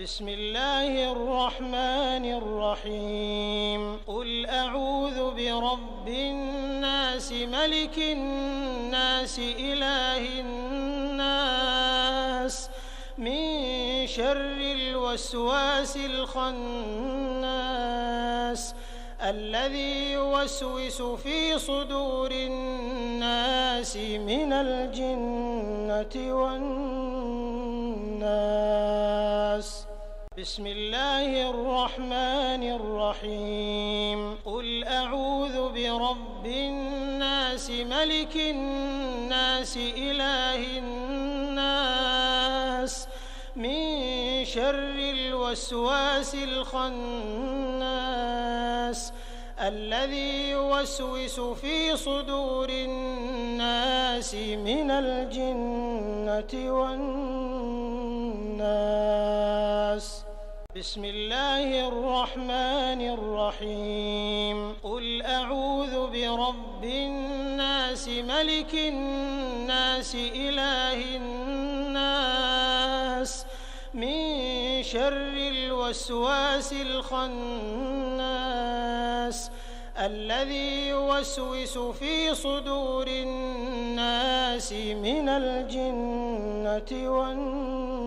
بسم الله الرحمن الرحيم قل أعوذ برب الناس ملك الناس إله الناس من شر الوسواس الخناس الذي يوسوس في صدور الناس من الجنة والناس. بسم الله الرحمن الرحيم قل أعوذ برب الناس ملك الناس إله الناس من شر الوسواس الخناس الذي يوسوس في صدور الناس من الجنة والناس. بسم الله الرحمن الرحيم قل أعوذ برب الناس ملك الناس إله الناس من شر الوسواس الخناس الذي يوسوس في صدور الناس من الجنة والناس.